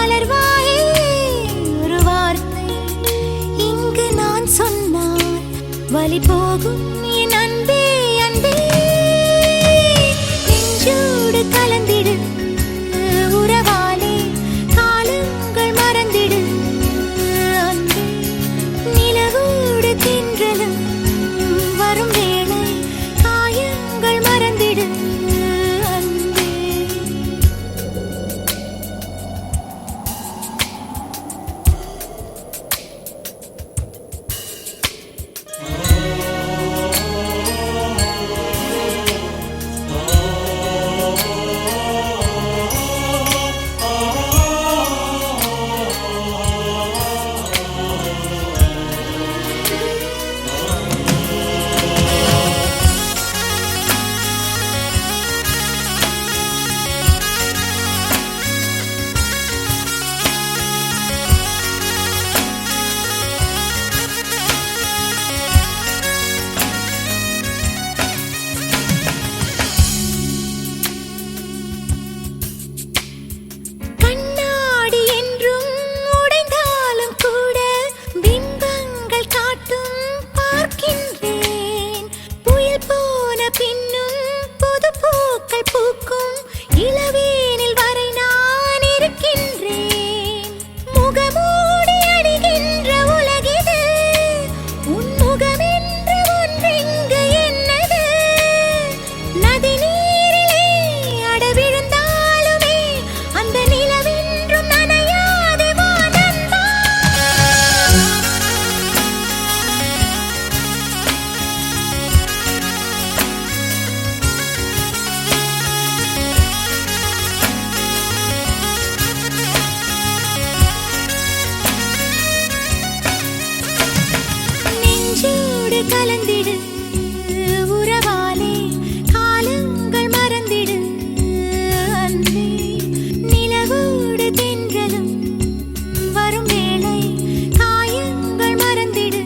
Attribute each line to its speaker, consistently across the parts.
Speaker 1: மலர்வாயே ஒரு வார்த்தை இங்கு நான் சொன்னால் வலி போகும் என் அன்பே அன்பே நெஞ்சோடு கலந்திடு உறவாலே காலங்கள் மறந்திடு அன்பே நிலவோடு தென்றலும் வரும் வேளை காயங்கள் மறந்திடு அன்பே. கண்ணாடி என்றும் உடைந்தாலும் கூட பிம்பங்கள் காட்டும் பார்க்கின்றேன். புயல் போன பின்னும் புது பூக்கள் பூக்கும் இளவேனில் வரை நான் இருக்கின்றேன். முகமூடி அணிகின்ற உலகிது உன் முகமென்ற ஒன்றெங்கு என்னது? நதி நீரிலே அடவிழுந்தாலுமே அந்த நிலவென்றும் நனையாது வா நண்பா. நெஞ்சோடு கலந்திடு உறவாலே காலங்கள் மறந்திடு அன்பே நிலவோடு தென்றலும் வரும் வேளை காயங்கள் மறந்திடு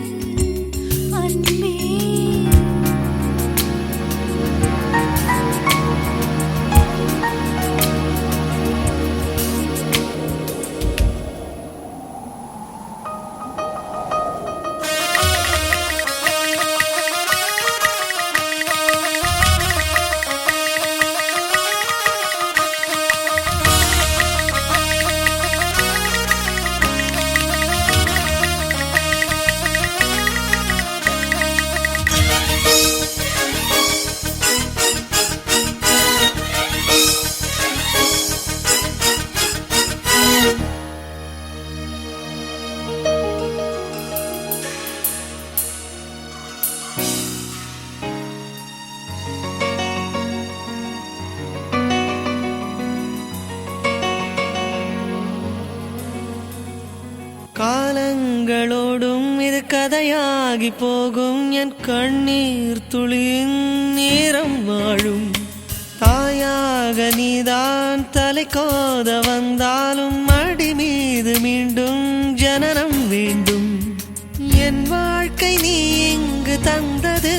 Speaker 1: அன்பே.
Speaker 2: காலங்களோடும் இது கதையாகி போகும் என் கண்ணீர் துளியின் நேரம் வாழும் தாயாக நீதான் தலை கோத வந்தாலும் அடி மீது மீண்டும் ஜனனம் வேண்டும். என் வாழ்க்கை நீ இங்கு தந்தது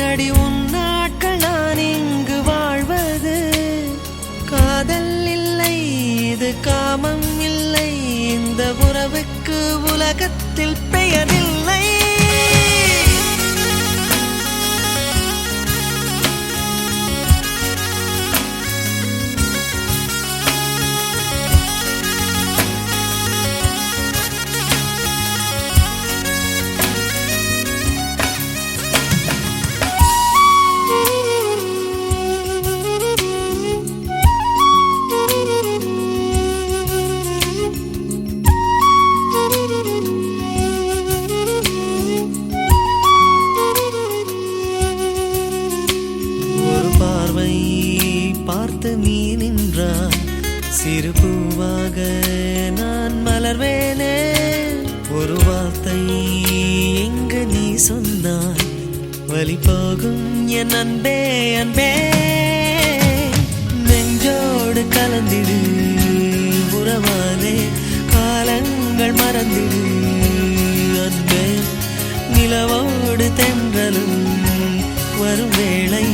Speaker 2: அடி உன் நாட்கள் நான் இங்கு வாழ்வது. காதல் இல்லை இது காமம் இல்லை இந்த உறவுக்கு உலகத்தில் பெயரில்லை. பார்த்து நீ நின்றாய் சிறு பூவாக நான் மலர்வேனே. ஒரு வார்த்தை எங்கு நீ சொன்னாய் வலி போகும் என் அன்பே அன்பே. நெஞ்சோடு கலந்திடு உறவாலே காலங்கள் மறந்திடு அன்பே. நிலவோடு தென்றலும் வரும் வேளை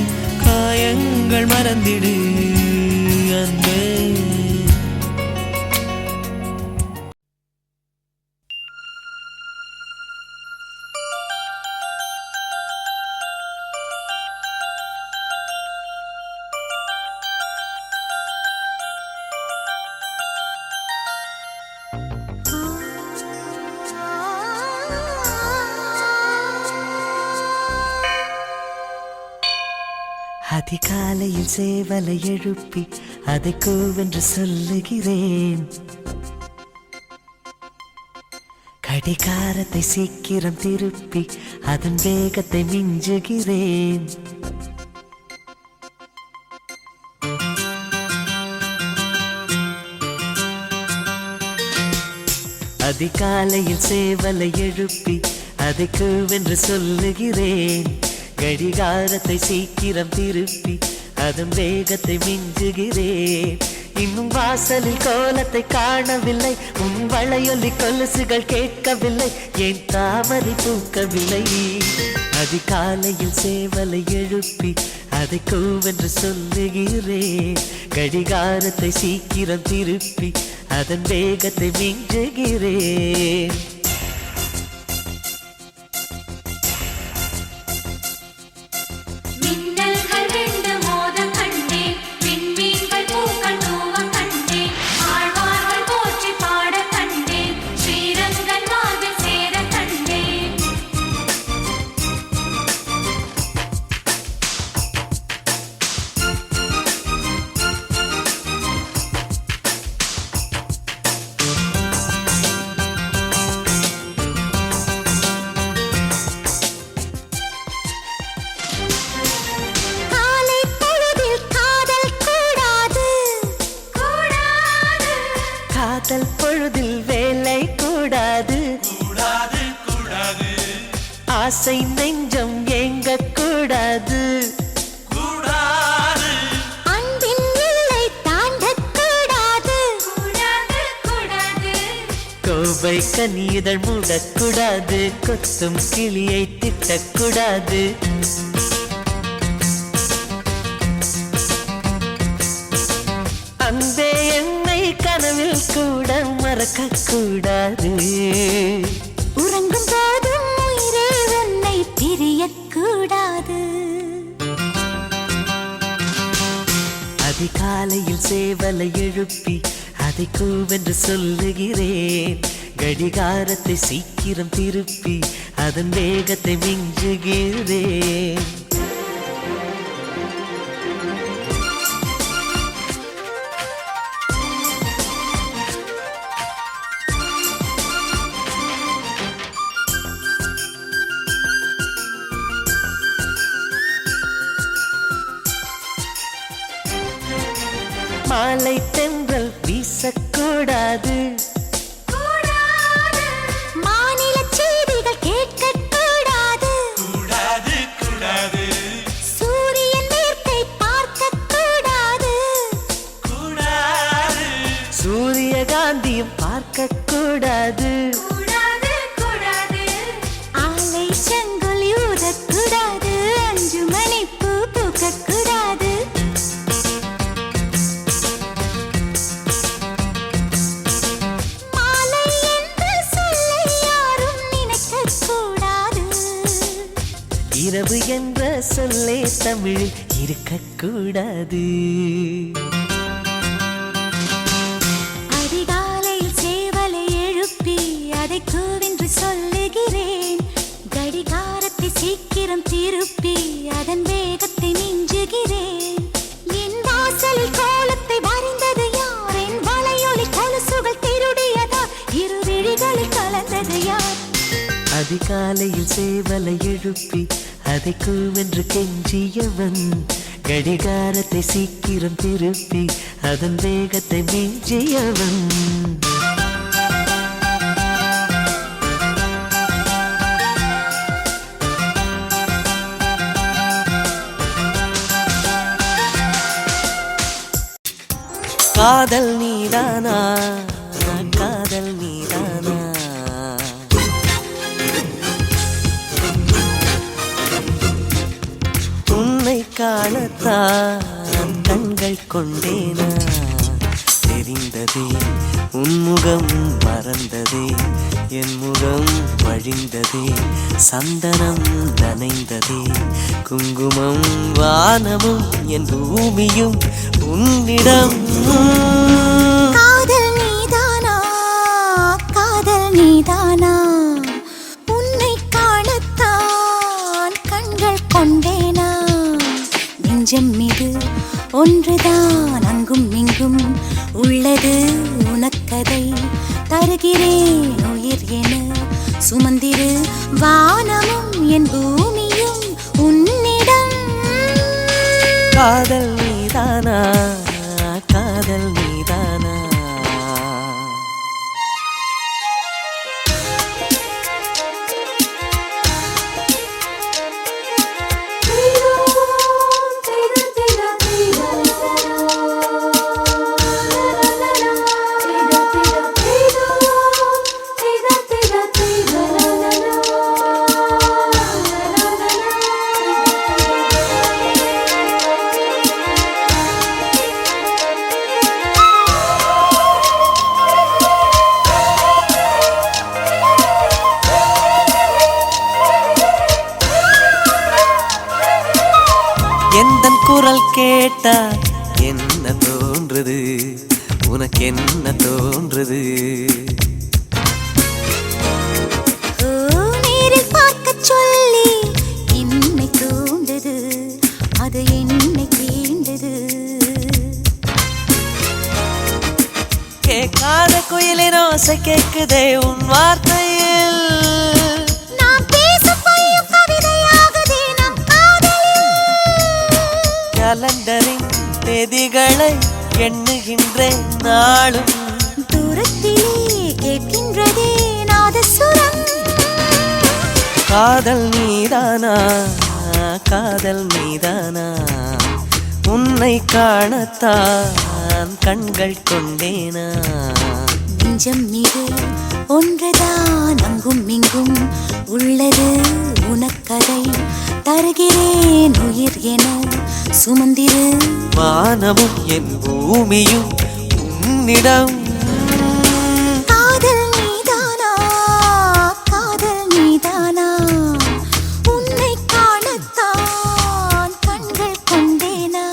Speaker 2: காயங்கள் மறந்திடு அன்பே. அதிகாலையில் சேவலை எழுப்பி அதை கூவென்று சொல்லுகிறேன். கடிகாரத்தை சீக்கிரம் திருப்பி அதன் வேகத்தை மிஞ்சுகிறேன். அதிகாலையில் சேவலை எழுப்பி அதை கூவென்று சொல்லுகிறேன். கடிகாரத்தை சீக்கிரம் திருப்பி அதன் வேகத்தை மிஞ்சுகிறேன். இன்னும் வாசலில் கோலத்தை காணவில்லை, உன் வளையொலி கொலுசுகள் கேட்கவில்லை, என் தாமரை பூக்கவில்லை. அதிகாலையில் சேவலை எழுப்பி அதை கூவென்று சொல்லுகிறேன். கடிகாரத்தை சீக்கிரம் திருப்பி அதன் வேகத்தை மிஞ்சுகிறேன். காதல் பொழுதில் வேலை கூடாது, ஆசை நெஞ்சம் ஏங்க கூடாது,
Speaker 1: அன்பின் எல்லை தாண்டக் கூடாது,
Speaker 2: கோவை கனிதழ் மூடக்கூடாது, கொத்தும் கிளியை திட்டக்கூடாது. அன்பே என்னை கனவில் கூட மறக்க கூடாது,
Speaker 1: உறங்கும் போதும் உயிரே உன்னை பிரியக்கூடாது.
Speaker 2: அதிகாலையில் சேவலை எழுப்பி அதை கூவென்று சொல்லுகிறேன். கடிகாரத்தை சீக்கிரம் திருப்பி அதன் வேகத்தை மிஞ்சுகிறேன். மாலை தென்றல் வீசக்கூடாது,
Speaker 1: மாநில செய்திகள் கேட்கக்கூடாது, சூரியன் மேற்கை பார்க்கக்கூடாது,
Speaker 2: சூரியகாந்தியும் பார்க்கக்கூடாது,
Speaker 1: ஆலை செங்கொலி ஊதக்கூடாது, 5 மணி பூ பூக்கக்கூடாது.
Speaker 2: இரவு என்ற சொல்லே தமிழில் இருக்கக்கூடாது.
Speaker 1: அதிகாலையில் சேவலை எழுப்பி அதை கூவென்று சொல்லுகிறேன். கடிகாரத்தை சீக்கிரம் திருப்பி அதன் வேகத்தை மிஞ்சுகிறேன். என் வாசலில் கோலத்தை வரைந்தது யார்? என் வளையொலி கொலுசுகள் திருடியதா? இரு விழிகளில் கலந்தது யார்?
Speaker 2: அதிகாலையில் சேவலை எழுப்பி அதை கூவென்று கெஞ்சியவன். கடிகாரத்தை சீக்கிரம் திருப்பி அதன் வேகத்தை மிஞ்சியவன். காதல் நீதானா, காதல் நீதானா, உன்னை காணத்தான் கண்கள் கொண்டேனா, தெரிந்ததே உன்முகம் மறந்ததே, என் முகம் வழிந்ததே, சந்தனம் நனைந்ததே, குங்குமம் வானமும் என் பூமியும் உன்னிடம்.
Speaker 1: காதல் நீதானா, காதல் நீதானா, உன்னை காணத்தான் கண்கள் கொண்டேனா, நெஞ்சம் தருகிறேன் உயிர் என சுமந்திரு வானமும் என் பூமியும் உன்னிடம்.
Speaker 2: காதல் நீதானா, காதல் நீதானா. எந்தன் குரல் கேட்டா என்ன தோன்றுது, உனக்கு என்ன தோன்றுது?
Speaker 1: நேரில் பார்க்க சொல்லி என்னை தூண்டுது, அது என்னை தீண்டுது.
Speaker 2: கேட்காத குயிலின் ஓசை கேட்குதே உன் வார்த்தையில். கலண்டரின் தேதிகளை எண்ணுகின்றேன் நாளும்.
Speaker 1: தூரத்திலே கேட்கின்றதே நாதசுரம்.
Speaker 2: காதல் நீதானா, காதல் நீதானா. உன்னை காணத்தான் கண்கள் கொண்டேனா.
Speaker 1: நெஞ்சம் மீது ஒன்றுதான் அங்கும் இங்கும் உள்ளது உனக்கதை. தருகிறேன் உயிர் என சுமந்திரு
Speaker 2: வானமும் என் பூமியும் உன்னிடம்.
Speaker 1: காதல் நீதானா, காதல் நீதானா. உன்னை காணத்தான் கண்கள் கொண்டேனா.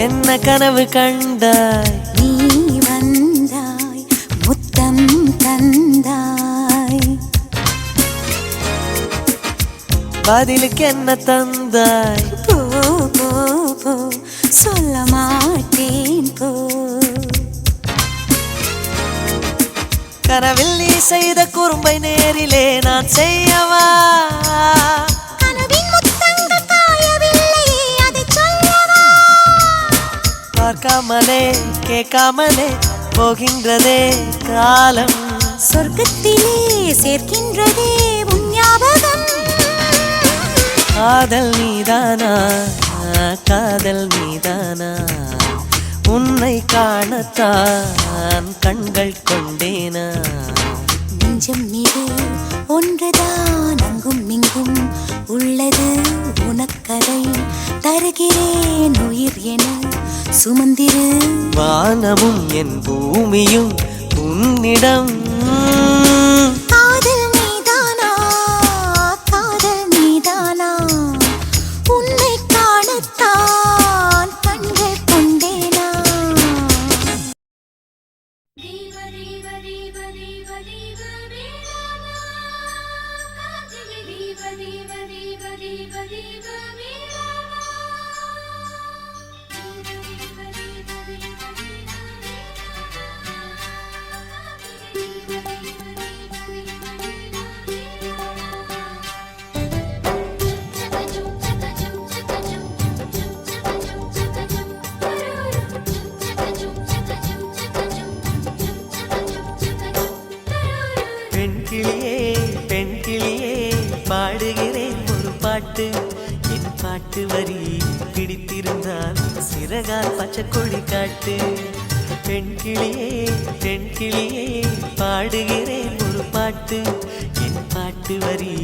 Speaker 2: என்ன கனவு கண்டாய்,
Speaker 1: நீ வந்தாய் முத்தம் தந்தாய்.
Speaker 2: பதிலுக்கு என்ன தந்தாய்?
Speaker 1: போ போ போ சொல்ல மாட்டேன் போ.
Speaker 2: கனவில் நீ செய்த குறும்பை நேரிலே நான் செய்யவா? பார்க்காமலே கேட்காமலே போகின்றதே காலம்.
Speaker 1: சொர்க்கத்திலே சேர்க்கின்றதே உன் ஞாபகம்.
Speaker 2: காதல் நீதானா, காதல் நீதானா. உன்னை காணத்தான் கண்கள் கொண்டேனா.
Speaker 1: நெஞ்சம் மீது ஒன்றுதான் அங்கும் இங்கும் உள்ளது உனக்கதை. தருகிறேன் உயிர் என சுமந்திரு
Speaker 2: வானமும் என் பூமியும் உன்னிடம்.
Speaker 1: காதல் நீதானா, காதல் நீதானா. உன்னை காணத்தான் கண்கள் கொண்டேனா.
Speaker 2: பெண் கிளியே, பெண் கிளியே, பாடுகிறேன் ஒரு பாட்டு. என் பாட்டு வரி பிடித்திருந்தால் சிறகால் பச்சை கொடி காட்டு. பெண் கிளியே, பெண் கிளியே, பாடுகிறேன் ஒரு பாட்டு. என் பாட்டு வரி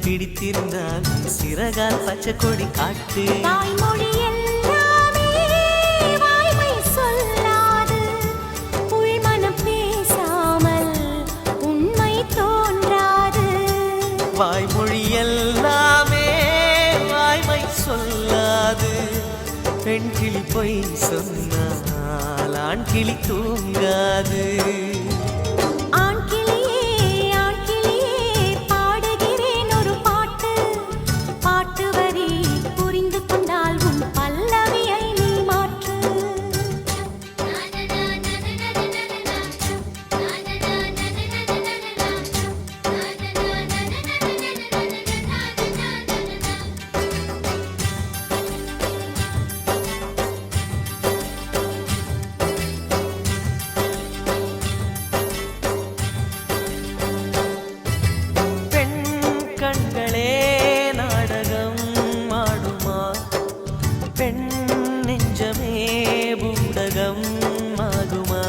Speaker 2: பிடித்திருந்தால் சிறகால் பச்சை கொடி காட்டு.
Speaker 1: தாய்மொழி எல்லாமே வாய்மை சொல்லாது உள்மனம்
Speaker 2: பெண் கிளி பொய் சொன்னால் ஆண் கிளி தூங்காது.
Speaker 1: ஆண் கிளியே பாடுகிறேன் ஒரு பாட்டு. பாட்டு வரி புரிந்து கொண்டால் உன் பல்லவியை நீ மாற்று.
Speaker 2: கண்களே நாடகம் ஆடுமா, பெண் நெஞ்சமே பூடகம் ஆகுமா.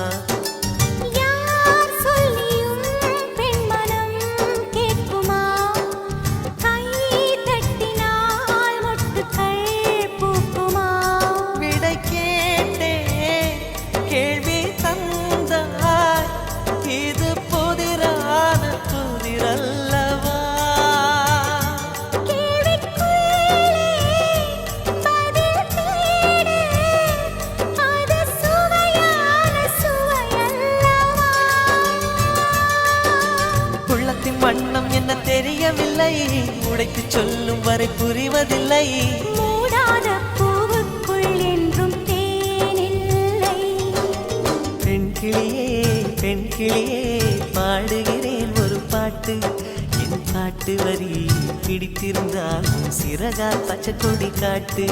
Speaker 1: யார் சொல்லியும் பெண் மனம் கேட்குமா? கை தட்டினால் மொட்டுக்கள் பூக்குமா?
Speaker 2: விடை கேட்டே கேள்வி தந்தாய், இது புதிரான புதிரல்லவா. உள்ளத்தின் வண்ணம் என்ன தெரியவில்லை, உடைத்து சொல்லும் வரை புரிவதில்லை.
Speaker 1: மூடாத பூவுக்குள் என்றும் தேனில்லை.
Speaker 2: பெண் கிளியே பாடுகிறேன் ஒரு பாட்டு. என் பாட்டு வரி பிடித்திருந்தால் சிறகால் பச்சை கொடி காட்டு.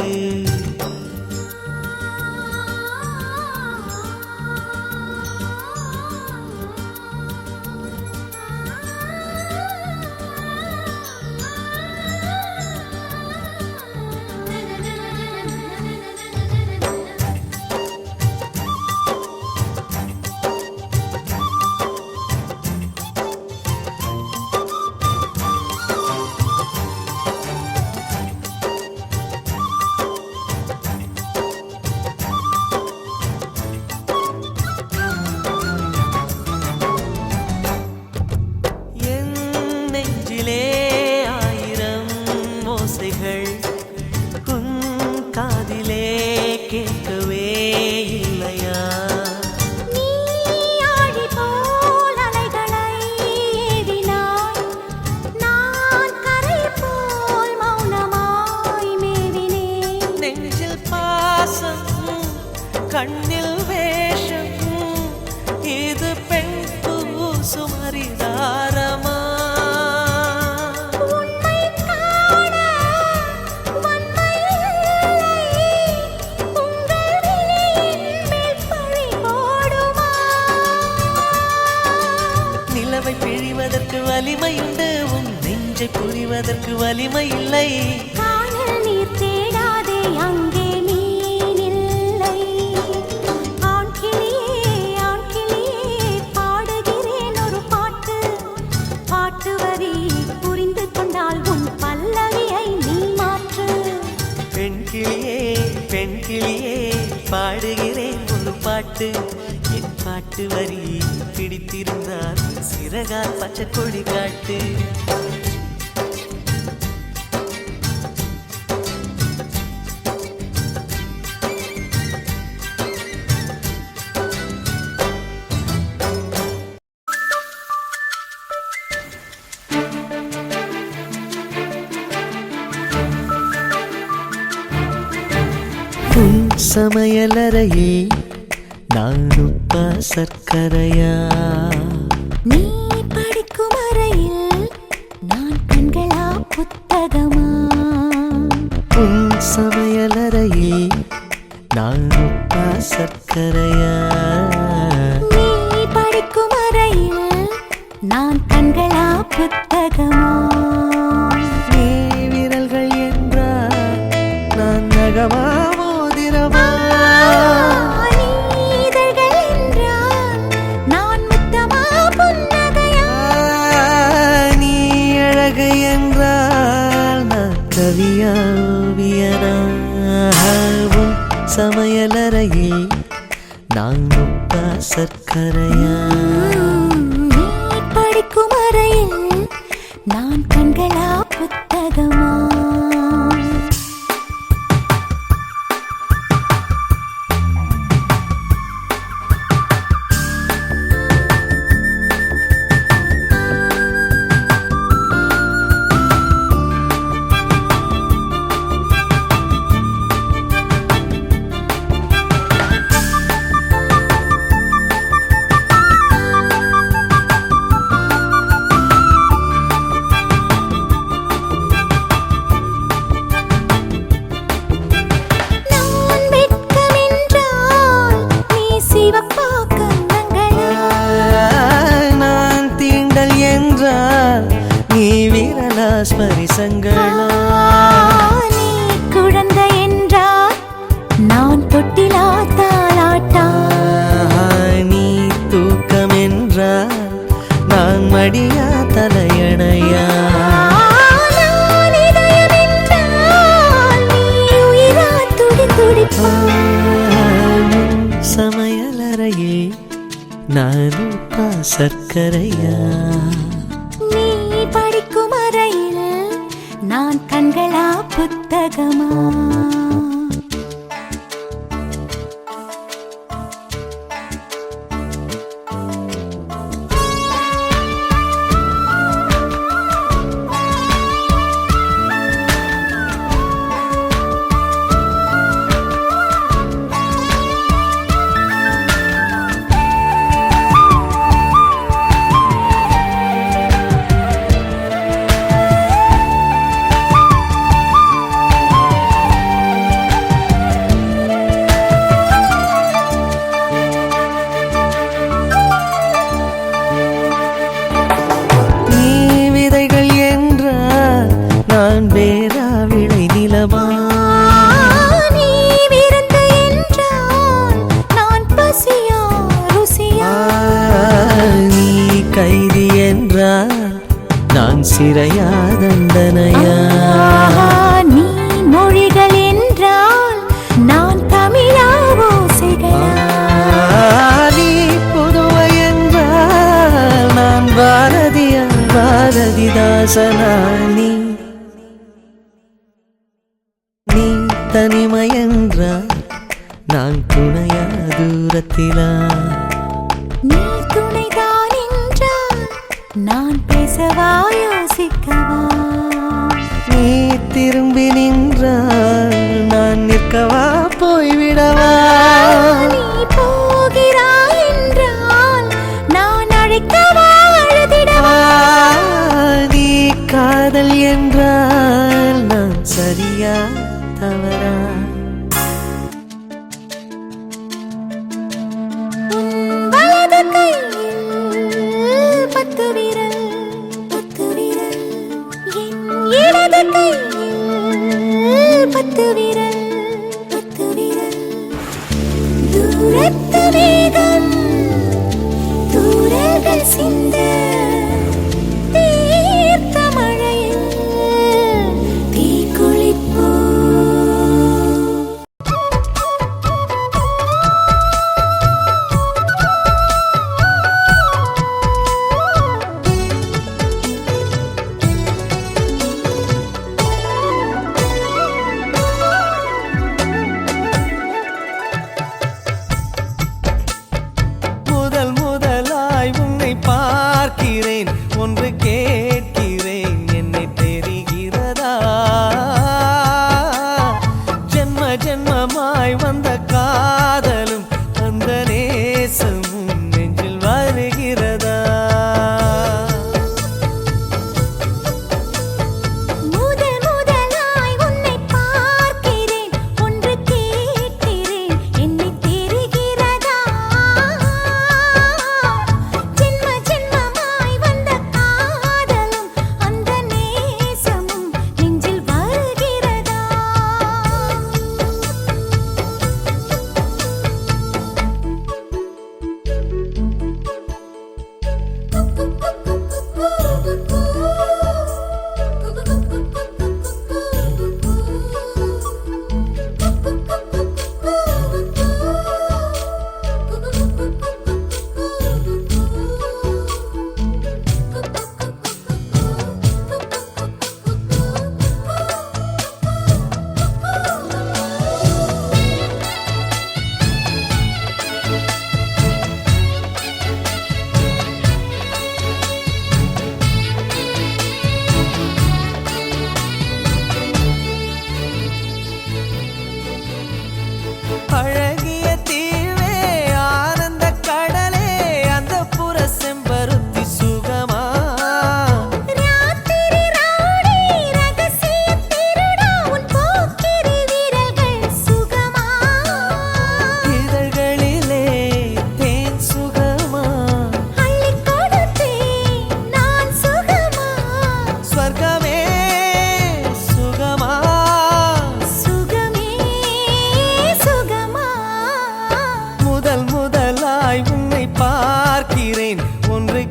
Speaker 2: என் நெஞ்சிலே ஆயிரம் ஓசைகள் உன் காதிலே கேட்கவே இல்லையா.
Speaker 1: நீ ஆழி போல் அலைகளை ஏவினாய், நான் கரை போல் மௌனமாய் மேவினேன்.
Speaker 2: நெஞ்சில் பாசம் கண்ணில் வேஷம், இது பெண் பூசும் அரிதாரமா.
Speaker 1: உண்மை காண வன்மை இல்லை, உங்கள் விழியின் மேல் பழி போடுமா?
Speaker 2: நிலவை பிழிவதற்கு வலிமையுண்டு, உன் நெஞ்சை புரிவதற்கு வலிமை இல்லை.
Speaker 1: காணல் நீர் தேடாதே அங்கே மீன் இல்லை. ஆண் கிளியே பாடுகிறேன் ஒரு பாட்டு. பாட்டு வரி புரிந்து கொண்டால் உன் பல்லவியை நீ மாற்று.
Speaker 2: பெண் கிளியே பாடுகிறேன் ஒரு பாட்டு. என் பாட்டு வரி பிடித்திருந்தால் சிறகால் பச்சை கொடி காட்டு. உன் சமையலறையில் நான் உப்பா சர்க்கரையா.
Speaker 1: நீ படிக்கும் அறையில் நான் கண்களா புத்தகமா?
Speaker 2: உன் சமையலறையில் நான் உப்பா சர்க்கரையா.
Speaker 1: நீ படிக்கும் அறையில் நான் கண்களா புத்தகமா?
Speaker 2: நீ விரல்கள் என்றால் நான் நகமா மோதிரமா.
Speaker 1: நீ இதழ்கள் என்றால் நான் முத்தமா புன்னகையா?
Speaker 2: நீ அழகு என்றால் நான் கவியா ஓவியனா. உன் சமையலறையில் நான் உப்பா சர்க்கரையா.
Speaker 1: நீ படிக்கும் அறையில் நான் கண்களா புத்தகமா?
Speaker 2: நேசங்களா
Speaker 1: நீ குழந்தை என்றால் நான் தொட்டிலா தாலாட்டா
Speaker 2: நீ தூக்கம் என்றால் நான் மடியா தலையணையா
Speaker 1: நான் இதயம் என்றால் நீ உயிரா துடிப்பா
Speaker 2: சமையலறையில் நான் உப்பா சர்க்கரையா
Speaker 1: நீ படிக்கும் அறையில் நான் கண்களா புத்தகமா
Speaker 2: வேறா விளை நிலமா
Speaker 1: நீ விருந்து என்றால் நான் பசியா ருசியா
Speaker 2: நீ கைதி என்றால் நான் சிறையா தண்டனையா
Speaker 1: நீ மொழிகள் என்றால் நான் தமிழா ஓசைகளா
Speaker 2: நீ புதுவை என்றால் நான் பாரதியா பாரதிதாசனா நீ தனிமை என்றால் நான் துணையா தூரத்திலா
Speaker 1: நீ துணைதான் என்றால் நான் பேசவா யோசிக்கவா
Speaker 2: நீ திரும்பி நின்றால் நான் நிற்கவா போய்விடவா
Speaker 1: நீ போகிறாய் என்றால் நான் அழைக்கவா அழுதிடவா
Speaker 2: நீ காதல் என்றால் நான் சரியா தவறா
Speaker 1: வலது கையில் 10 விரல் என் இடது கையில் 10 விரல்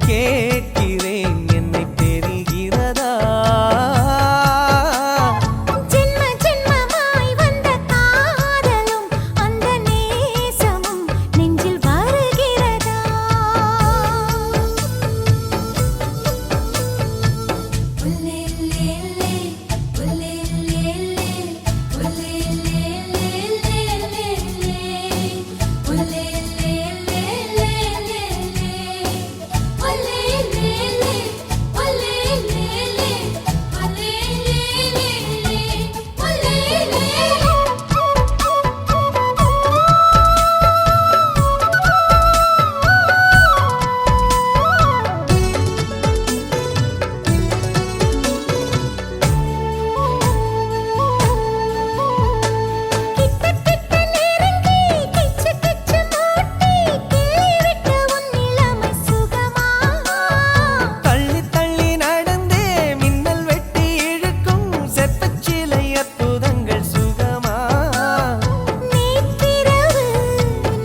Speaker 2: கேட்கிறேன் என்னை தெரிகிறதா
Speaker 1: ஜென்ம ஜென்மமாய் வந்த காதலும் அந்த நேசமும் நெஞ்சில் வருகிறதா கிட்ட நெருங்கி கிச்சு கிச்சு மூட்டி கிள்ளிவிட்ட உன் நிலைமை சுகமா
Speaker 2: தள்ளி தள்ளி நடந்தே மின்னல் வெட்டி இழுக்கும் செப்பச்சிலை அற்புதங்கள் சுகமா
Speaker 1: நேற்றிரவு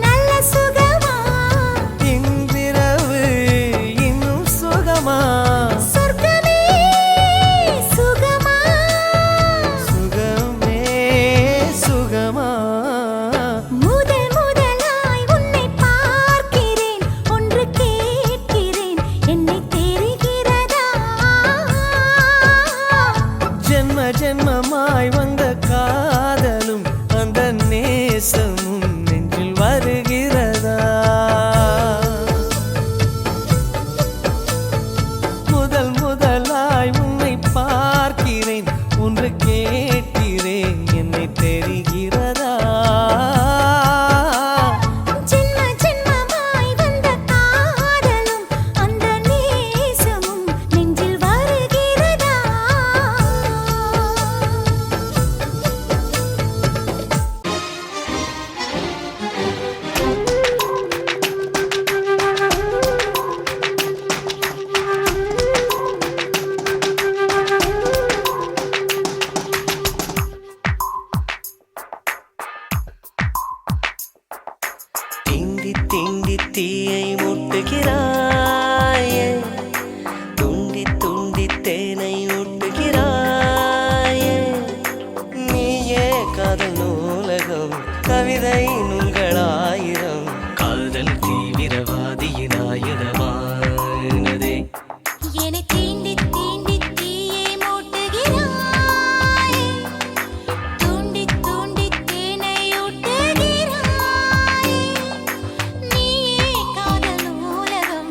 Speaker 1: நல்ல சுகமா
Speaker 2: இன்றிரவு இன்னும் சுகமா
Speaker 1: சொர்க்கமே சுகமா
Speaker 2: சுகமே சுகமா
Speaker 1: முதல் முதலாய் உன்னை பார்க்கிறேன் ஒன்று கேட்கிறேன் என்னை தெரிகிறதா
Speaker 2: ஜென்ம ஜென்மமாய் வந்த காதலும் அந்த நேசமும் நெஞ்சில் வருகிறதா முதல் முதலாய் உன்னை பார்க்கிறேன் ஒன்று கேட்கிறேன் என்னை தெரிகிறதா
Speaker 1: ஜென்ம ஜென்மமாய் வந்த காதலும் அந்த நேசமும் நெஞ்சில் வருகிறதா
Speaker 2: தீண்டி தீண்டி தீயை மூட்டுகிறாயே துண்டி துண்டி தேனை ஊட்டுகிறாயே நீயே காதல் நூலகம் கவிதை நூல்களாயிரம் காதல் தீவிரவாதியின் ஆயுதமானதே
Speaker 1: என்னை தீண்டி தீண்டி தீயை மூட்டுகிறாய் தூண்டி தூண்டி தேனை ஊட்டுகிறாய் நீயே காதல் நூலகம்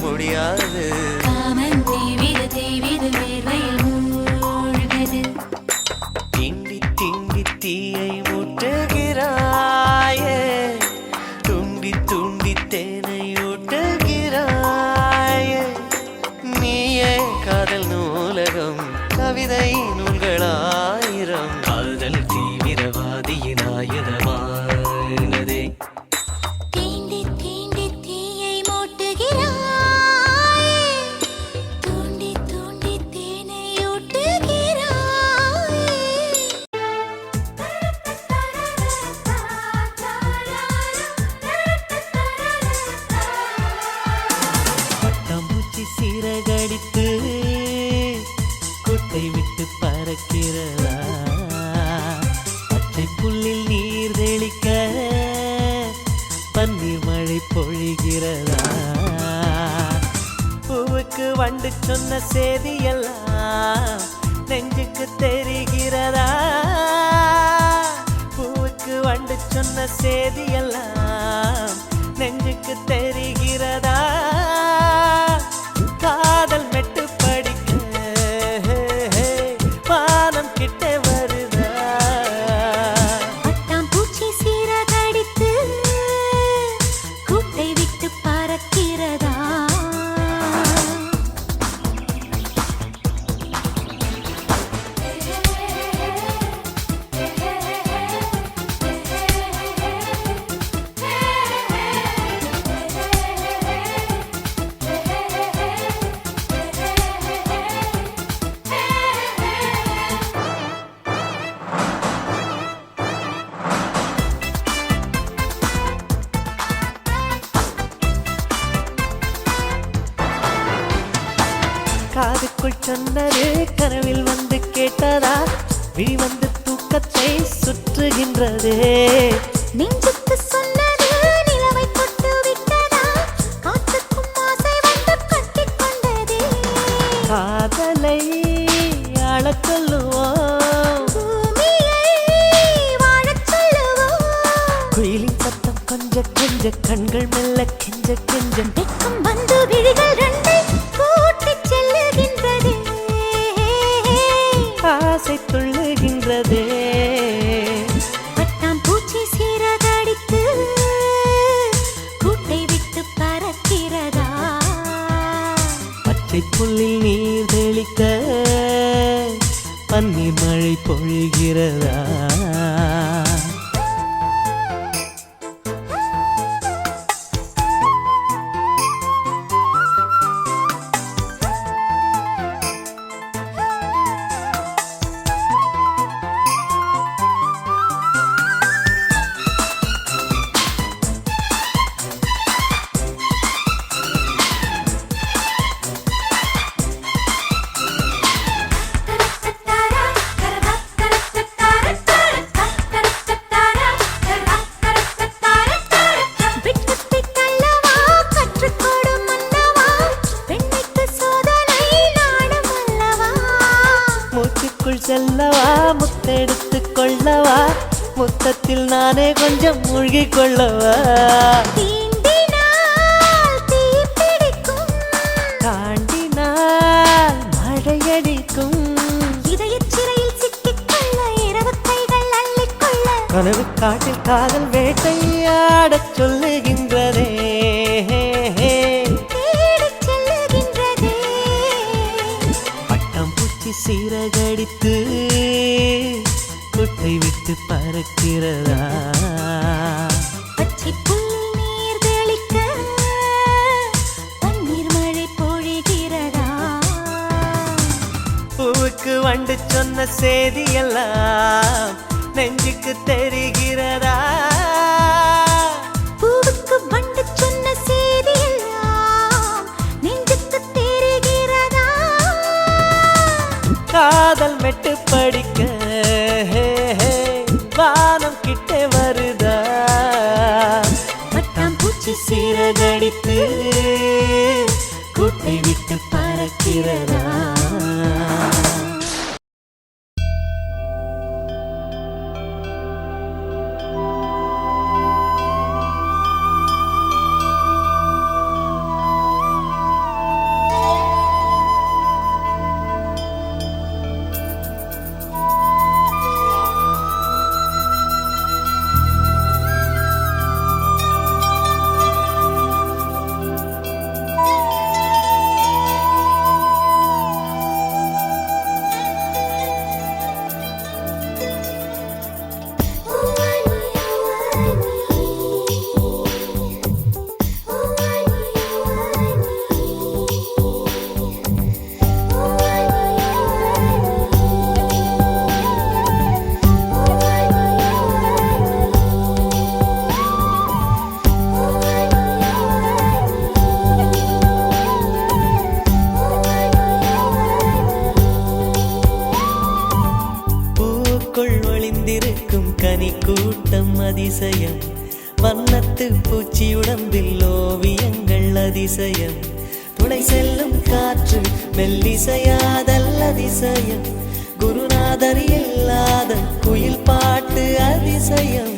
Speaker 2: முடியாது.
Speaker 1: காமன் தீவிது தீவிது வேர்வையில் மூழ்கது.
Speaker 2: திண்டி திண்டி தீயை மூட்டுகிறாயே, துண்டி துண்டி தேனை ஊட்டுகிறாயே. நீயே காதல் நூலகம், கவிதை நூல்களாயிரம். காதல் தீவிரவாதியின் ஆயுதமானதே.
Speaker 1: தீண்டி தீண்டி தீயை மூட்டுகிறாய், தூண்டி தூண்டி தேனை ஊட்டுகிறாய்.
Speaker 2: பட்டாம்பூச்சி சீரகடித்து கூட்டை விட்டு பறக்கிறதா, பச்சை புல்லில் நீர் தெளிக்க பன்னீர் மழை பொழிகிறதா. பூவுக்கு வண்டு சொன்ன செய்தியெல்லாம் நெஞ்சுக்கு தெரிகிறதா, பூவுக்கு வண்டு சொன்ன செய்தியெல்லாம் நெஞ்சுக்கு தெரிகிறதா. காதல் மெட்டு படிக்க வானம் கிட்ட வருதா.
Speaker 1: பட்டாம்பூச்சி சீரகடித்து கூட்டை விட்டு பறக்கிறதா.
Speaker 2: காதுக்குள் சொன்னது கனவில் வந்து கேட்டதா, விழி வந்து தூக்கத்தை சுற்றுகின்றதே.
Speaker 1: நெஞ்சுக்கு சொன்னது நிலவை தொட்டு விட்டதா, காற்றுக்கும் ஆசை வந்து கட்டிக் கொண்டதே.
Speaker 2: காதலை ஆளச் சொல்லுவோம்,
Speaker 1: பூமியை வாழச் சொல்லுவோம்.
Speaker 2: குயிலின் சத்தம் கொஞ்ச கொஞ்ச, கண்கள் மெல்ல கெஞ்ச கெஞ்ச.
Speaker 1: வெட்கம் வந்து விழிகள் ரெண்டை கூட்டிச் செல்லுகின்றதே.
Speaker 2: ஆசை துள்ளுகின்றதே.
Speaker 1: பட்டாம்பூச்சி சீரகடித்து கூட்டை விட்டு பறக்கிறதா.
Speaker 2: பச்சை புல்லில் நீர் தெளிக்க பன்னீர் மழை பொழிகிறதா.
Speaker 1: வெட்கத்தைத் தள்ளவா, கற்றுக்கொடும் மன்னவா, பெண்மைக்கு சோதனை நாடும் அல்லவா.
Speaker 2: மூச்சுக்குள் செல்லவா, முத்தெடுத்து கொள்ளவா, முத்தத்தில் நானே கொஞ்சம் மூழ்கிக் கொள்ளவா.
Speaker 1: தீண்டினால் தீப்பிடிக்கும்,
Speaker 2: தாண்டினால் மழையடிக்கும்.
Speaker 1: இதயச் சிறையில் சிக்கிக்கொள்ள இரவு கைகள் அள்ளிக்கொள்ள.
Speaker 2: கனவு காட்டில் காதல் வேட்டையாடச் சொல்லுகின்றதே.
Speaker 1: தேடிச் செல்லுகின்றதே.
Speaker 2: பட்டாம்பூச்சி சீரகடித்து கூட்டை விட்டு பறக்கிறதா.
Speaker 1: பச்சை புல்லில் நீர் தெளிக்க பன்னீர் மழை பொழிகிறதா.
Speaker 2: பூவுக்கு வண்டு சொன்ன செய்தியெல்லாம் நெஞ்சுக்கு தெரிகிறதா.
Speaker 1: பூவுக்கு வண்டு சொன்ன செய்தியெல்லாம் நெஞ்சுக்கு தெரிகிறதா.
Speaker 2: காதல் மெட்டு படிக்க வானம் கிட்ட வருதா. பட்டாம்பூச்சி சீரகடித்து கூட்டை விட்டு பறக்கிறதா. பூவுக்குள் ஒளிந்திருக்கும் கனி கூட்டம் அதிசயம். வண்ணத்து பூச்சி உடம்பில் ஓவியங்கள் அதிசயம். துளை செல்லும் காற்று மெல்லிசையாதல் அதிசயம். குருநாதர் இல்லாத குயில் பாட்டு அதிசயம்.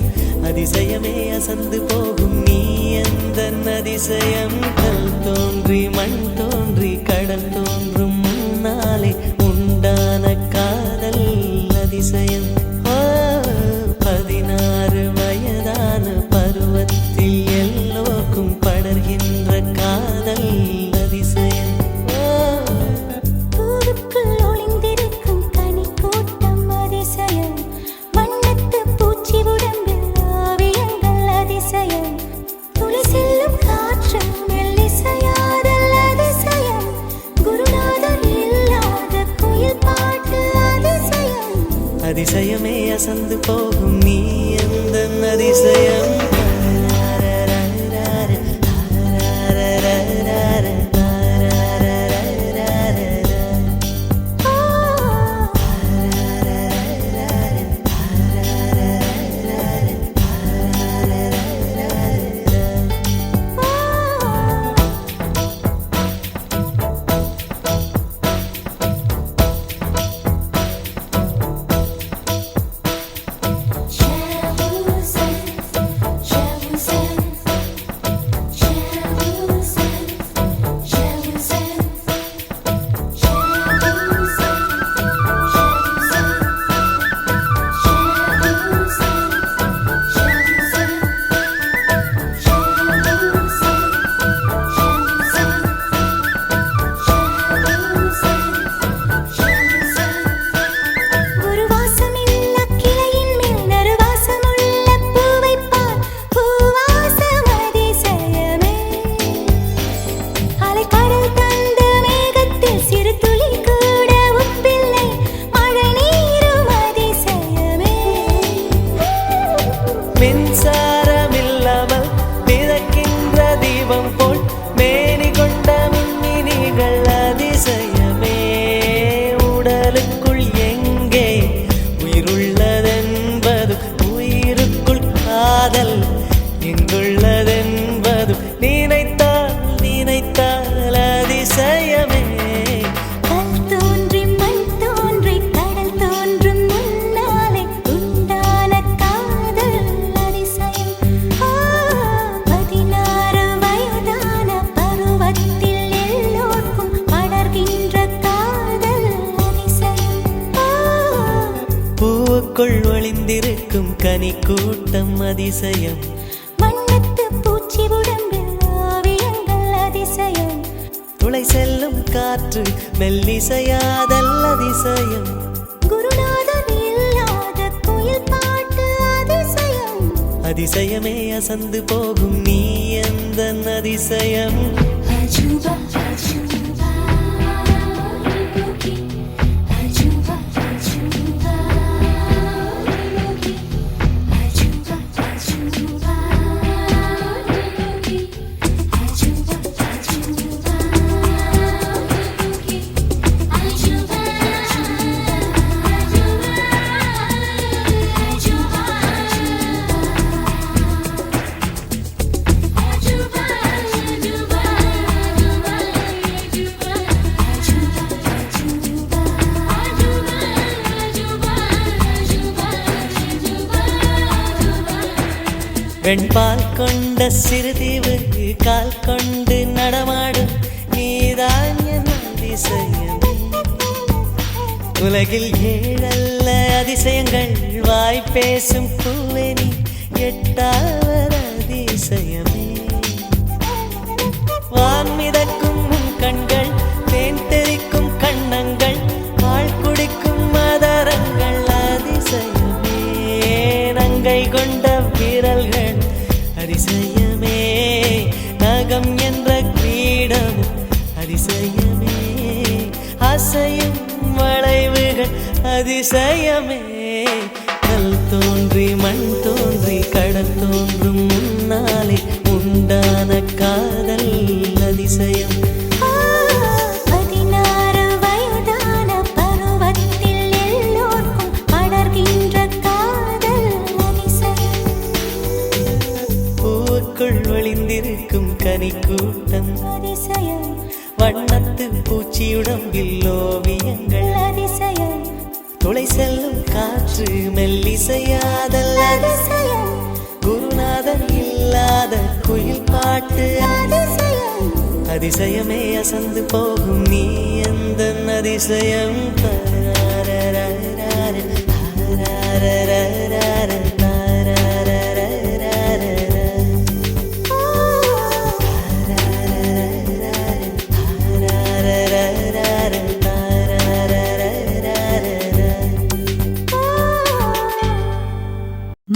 Speaker 2: அதிசயமே அசந்து போகும் நீ எந்த அதிசயம். கல் தோன்றி மண் தோன்றி கடல் தோன்றும் முன்னாலே உண்டான காதல் அதிசயம். 16 வயதான பருவத்தில் எல்லோருக்கும் படர்கின்ற காதல் அதிசயம்.
Speaker 1: பூவுக்குள் ஒளிந்திருக்கும் கனி கூட்டம் அதிசயம். வண்ணத்து பூச்சி உடம்பில் ஓவியங்கள் அதிசயம். துளி செல்லும் காற்று மெல்லிசையாதல் அதிசயம். குருநாதர் இல்லாத குயில் பாட்டு அதிசயம்.
Speaker 2: அதிசயமே அசந்து போகும் நீ எந்த அதிசயம். மின்சாரமில்லாமல் மிதக்கின்ற தீபம் போல் மேனி கொண்ட மின்மினிகள் அதிசயமே. உடலுக்குள் எங்கே உயிருள்ளதென்பது உயிருக்குள் காதல் எங்குள்ளதென்பது நினைத்தால் நினைத்தால் அதிசயமே.
Speaker 1: கல் தோன்றி மண் தோன்றி கடல் தோன்றும் முன்னாலே உண்டான காதல் அதிசயம். 16 வயதான பருவத்தில் எல்லோருக்கும் படர்கின்ற காதல் அதிசயம்.
Speaker 2: பூவுக்குள் ஒளிந்திருக்கும் கனி கூட்டம் அதிசயம்.
Speaker 1: வண்ணத்து பூச்சி உடம்பில் ஓவியங்கள் அதிசயம்.
Speaker 2: துளை செல்லும் காற்று மெல்லிசையாதல் அதிசயம்.
Speaker 1: குருநாதர் இல்லாத குயில் பாட்டு அதிசயம்.
Speaker 2: அதிசயமே அசந்து போகும் நீ எந்த அதிசயம்.
Speaker 1: அஜூபா அஜூபா அஜூபா அஜூபா அஜூபா அஜூபா அஜூபா
Speaker 2: வெண்பால் கொண்ட சிறுதீவு கால் கொண்டு நடமாடும் நீதான் என் அதிசயம். உலகில் 7 அதிசயங்கள் வாய் பேசும் பூவெனி 8வது அதிசயமே. வான் மிதக்கும் உன் கண்கள் தேன் தெறிக்கும் கண்ணங்கள் பால் குடிக்கும் மதரங்கள் அதிசயமே. நங்கை கொண்ட விரல்கள் அதிசயமே. நகம் என்ற கிரீடம் அதிசயமே. அசையும் வளைவுகள் அதிசயமே. கல் தோன்றி மண் தோன்றி கடல் தோன்றும் முன்னாலே உண்டான காதல் அதிசயம்.
Speaker 1: 16 வயதான பருவத்தில் எல்லோருக்கும் படர்கின்ற
Speaker 2: தேனி கூட்டம்
Speaker 1: அதிசயம்
Speaker 2: வண்ணத்து பூச்சியுடம்பில் ஓவியங்கள்
Speaker 1: அதிசயம்
Speaker 2: துளை செல்லும் காற்று மெல்லிசையாதல்
Speaker 1: அதிசயம்
Speaker 2: குருநாதன் இல்லாத குயில் பாட்டு
Speaker 1: அதிசயம்
Speaker 2: அதிசயமே அசந்து போகும் நீ எந்த அதிசயம்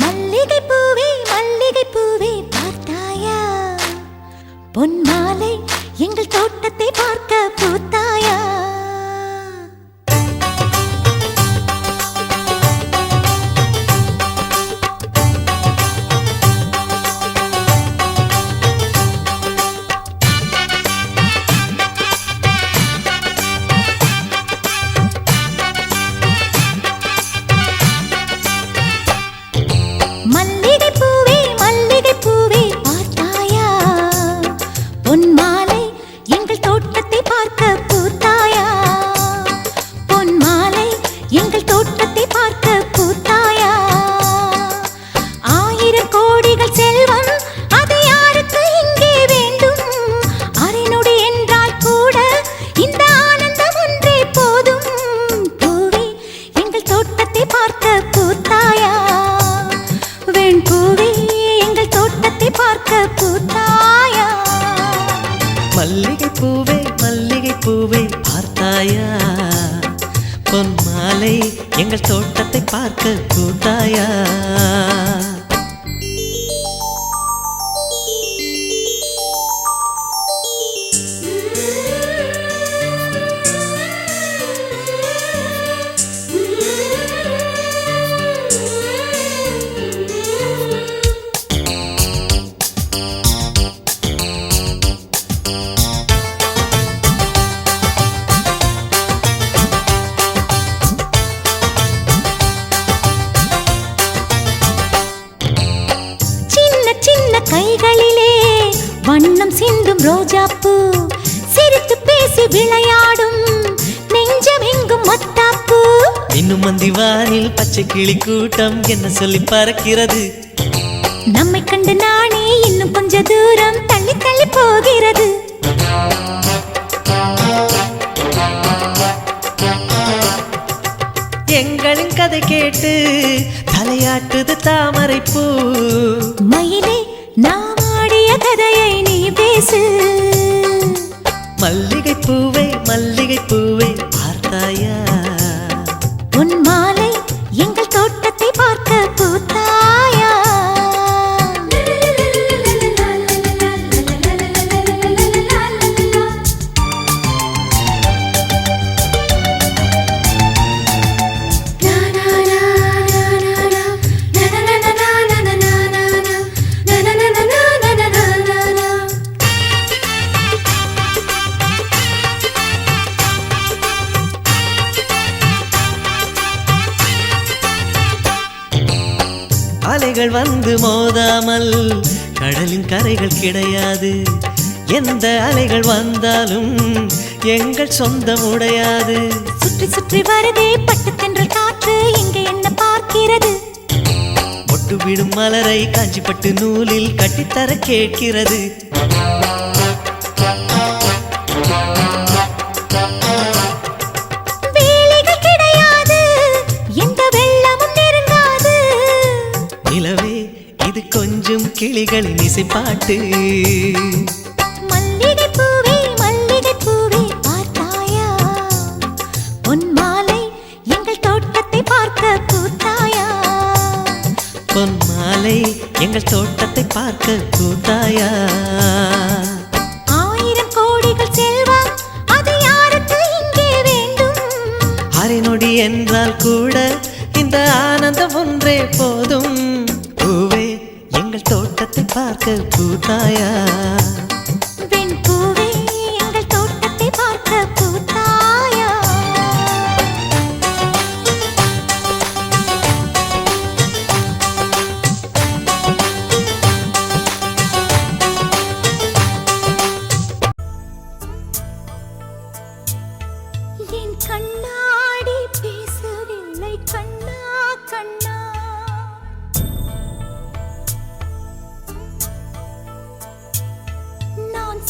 Speaker 1: மல்லிகை பூவே மல்லிகை பூவே பார்த்தாயா பொன் மாலை எங்கள் தோட்டத்தை பார்க்க பூத்தாயா மல்லிகை பூவே மல்லிகை பூவே பார்த்தாயா பொன் மாலை எங்கள் தோட்டத்தை பார்க்க பூத்தாயா பொன் மாலை எங்கள் தோட்டத்தை பார்க்க பூத்தாயா ஆயிரம் கோடிகள் செல்வம் அது யாருக்கு இங்கே வேண்டும் அரைநொடி என்றால் கூட இந்த ஆனந்தம் ஒன்றே போதும் பூவே எங்கள் தோட்டத்தை பார்க்க பூத்தாயா வெண் பூவே எங்கள் தோட்டத்தை பார்க்க பூத்தாயா
Speaker 2: மல்லிகை பூவே பார்த்தாயா பொன் மாலை எங்கள் தோட்டத்தை பார்க்க கூட்டாயா
Speaker 1: சின்ன சின்ன கைகளிலே வண்ணம் சிந்தும் ரோஜாப்பூ சிரித்து பேசி விளையாடும் நெஞ்சம் எங்கும் மத்தாப்பூ
Speaker 2: இன்னும் மந்திவானில் பச்சை கிளி கூட்டம் என்ன சொல்லி பறக்கிறது
Speaker 1: நம்மை கண்டு நானே இன்னும் கொஞ்ச தூரம் தள்ளி தள்ளி போகிறது
Speaker 2: எங்களின் கதை கேட்டு தலையாட்டுது தாமரை பூ
Speaker 1: மயிலே நாம் ஆடிய கதையை நீ பேசு
Speaker 2: மல்லிகை பூவே பார்த்தாயா
Speaker 1: உன் மாலை எங்கள் தோட்டத்தை பார்க்க பூத்தாயா
Speaker 2: அலைகள் வந்து மோதாமல் கடலின் கரைகள் கிடையாது எந்த அலைகள் வந்தாலும் எங்கள் சொந்தம் உடையாது
Speaker 1: சுற்றி சுற்றி வருதே பட்டு தென்றல் காற்று இங்கே என்ன பார்க்கிறது
Speaker 2: ஒட்டு விடும் மலரை காஞ்சிப்பட்டு நூலில் கட்டித்தர கேட்கிறது
Speaker 1: வேலிகள் கிடையாது எந்த வெள்ளமும் நெருங்காது
Speaker 2: நிலவே இது கொஞ்சம் கிளிகளின் இசைப்பாட்டு
Speaker 1: மல்லிகை பூவே பார்த்தாயா பொன் மாலை எங்கள் தோட்டத்தை பார்க்க பூத்தாயா
Speaker 2: பொன் மாலை எங்கள் தோட்டத்தை பார்க்க கூத்தாயா
Speaker 1: ஆயிரம் கோடிகள் செல்வம் அது யாருக்கு இங்கே வேண்டும்
Speaker 2: அரைநொடி என்றால் கூட இந்த ஆனந்தம் ஒன்றே போதும் பூவே எங்கள் தோட்டத்தை பார்க்க கூத்தாயா
Speaker 1: வெண் பூவே எங்கள் தோட்டத்தை பார்க்க பூத்தாயா